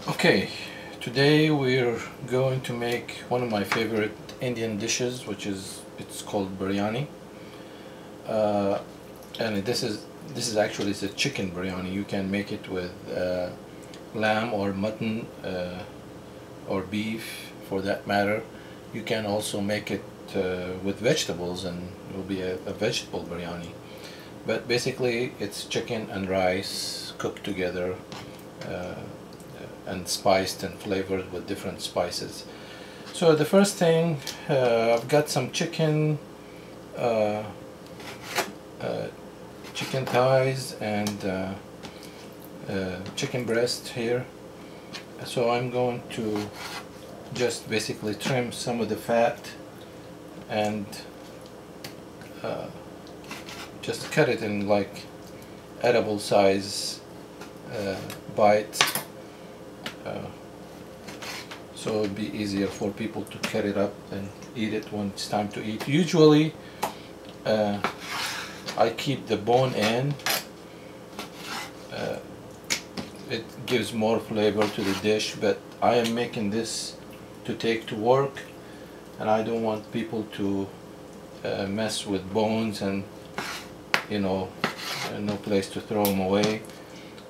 Okay, today we're going to make one of my favorite Indian dishes, it's called biryani. Uh, and this is actually it's a chicken biryani. You can make it with lamb or mutton or beef, for that matter. You can also make it with vegetables, and it will be a vegetable biryani. But basically, it's chicken and rice cooked together. Uh, and spiced and flavored with different spices. So the first thing, I've got some uh, uh, chicken thighs and chicken breast here. So I'm going to just basically trim some of the fat and just cut it in like edible size bites. So it would be easier for people to cut it up and eat it when it's time to eat. Usually I keep the bone in. It gives more flavor to the dish, but I am making this to take to work, and I don't want people to mess with bones and no place to throw them away.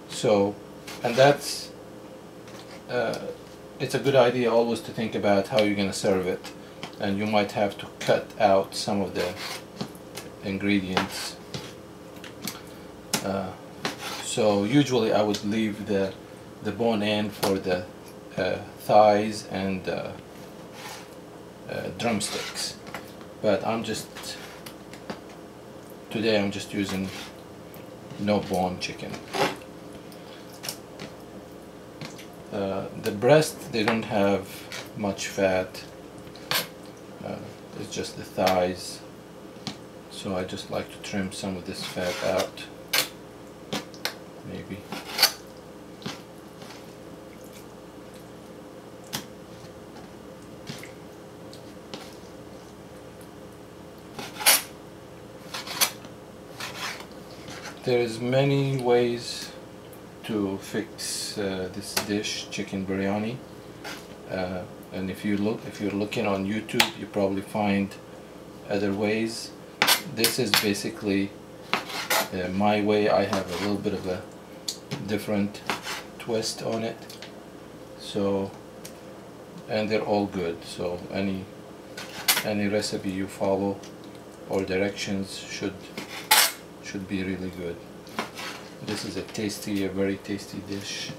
So, and that's it's a good idea always to think about how you're going to serve it, and you might have to cut out some of the ingredients. So usually I would leave the bone in for the thighs and drumsticks, but today I'm just using no bone chicken. The breast, they don't have much fat, it's just the thighs, so I just like to trim some of this fat out, maybe. There's many ways to fix this dish, chicken biryani, and if you're looking on YouTube, you probably find other ways. This is basically my way. I have a little bit of a different twist on it, so, and they're all good, so any recipe you follow or directions should be really good. This is a very tasty dish.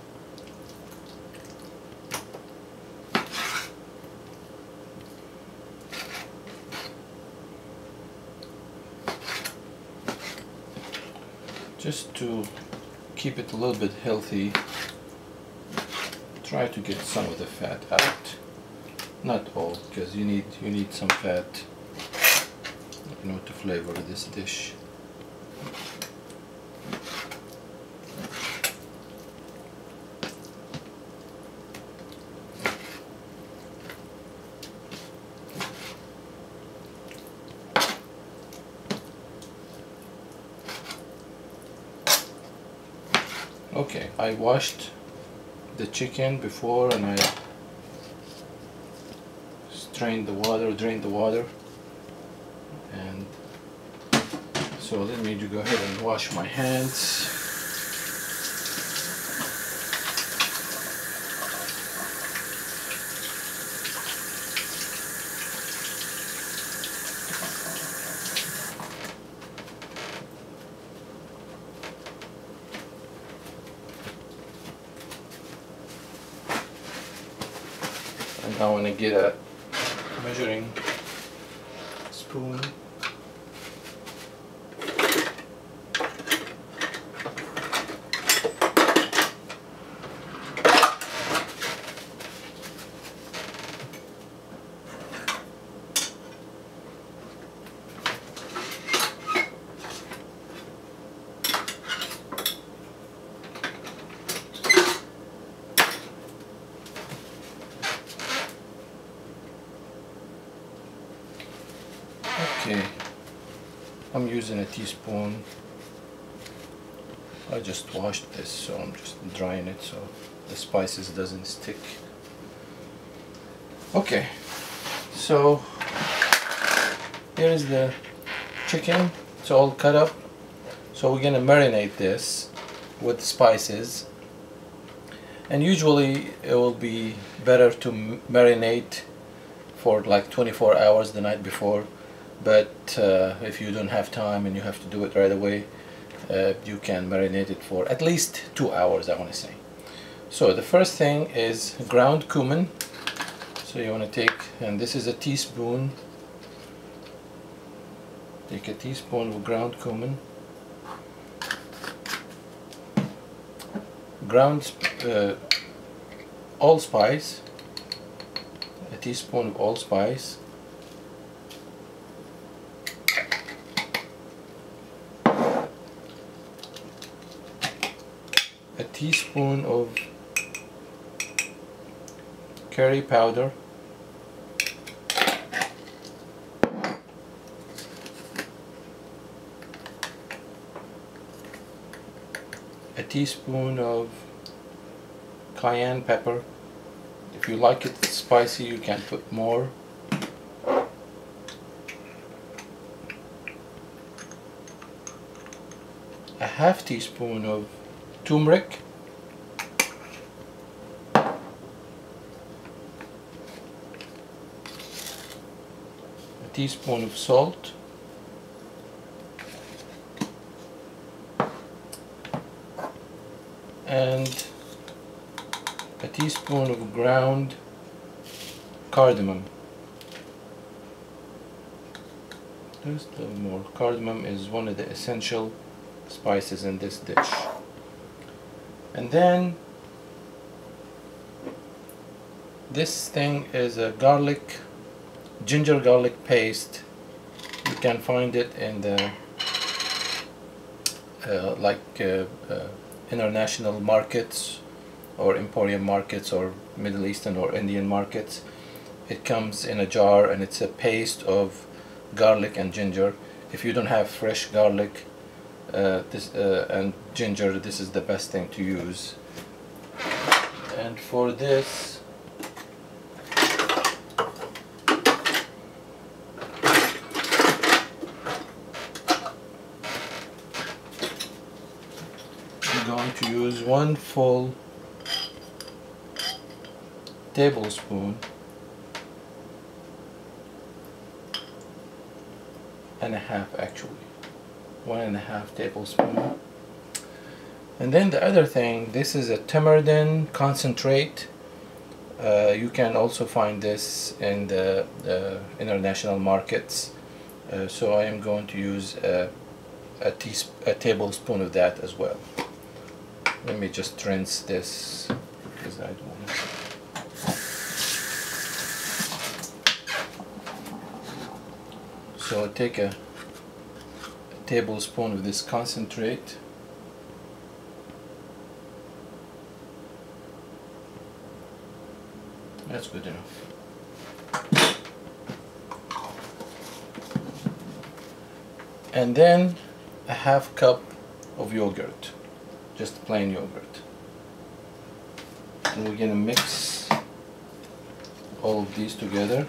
Just to keep it a little bit healthy, try to get some of the fat out. Not all, because you need some fat, to flavor this dish. Okay, I washed the chicken before, and I drained the water, and so let me go ahead and wash my hands. And I want to get a measuring spoon. Okay, I'm using a teaspoon. I just washed this, so I'm just drying it, so the spices doesn't stick. Okay, so here is the chicken. It's all cut up. So we're gonna marinate this with spices. And usually it will be better to marinate for like 24 hours the night before. But if you don't have time and you have to do it right away, you can marinate it for at least 2 hours, I want to say. So the first thing is ground cumin. So you want to take, and this is a teaspoon. Take a teaspoon of ground cumin. Ground allspice. A teaspoon of allspice. A teaspoon of curry powder. A teaspoon of cayenne pepper. If you like it spicy, you can put more. A half teaspoon of turmeric. A teaspoon of salt. And a teaspoon of ground cardamom. Just a little more. Cardamom is one of the essential spices in this dish. And then this thing is a ginger garlic paste. You can find it in the international markets or emporium markets or Middle Eastern or Indian markets. It comes in a jar and it's a paste of garlic and ginger. If you don't have fresh garlic and ginger, this is the best thing to use. And for this, I'm going to use 1 full tablespoon and a half, actually 1.5 tablespoon. And then the other thing, this is a tamarind concentrate. You can also find this in the international markets. So I am going to use a tablespoon of that as well. Let me just rinse this because I don't want to. So take a tablespoon of this concentrate. That's good enough. And then a half cup of yogurt, just plain yogurt. And we're gonna mix all of these together.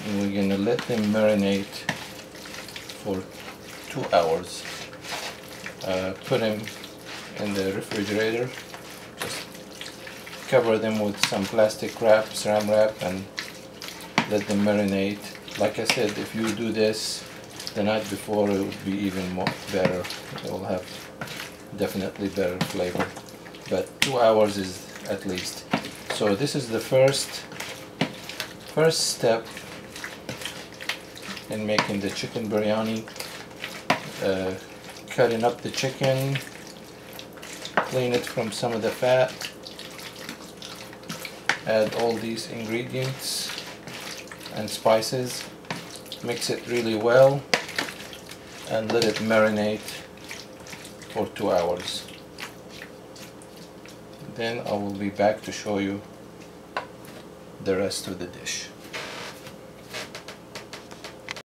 And we're gonna let them marinate for 2 hours. Put them in the refrigerator. Just cover them with some plastic wrap, saran wrap, and let them marinate. Like I said, if you do this the night before, it will be even more better. It will have definitely better flavor. But 2 hours is at least. So this is the first step in making the chicken biryani. Cutting up the chicken, clean it from some of the fat, add all these ingredients and spices, mix it really well, and let it marinate for 2 hours. Then I will be back to show you the rest of the dish.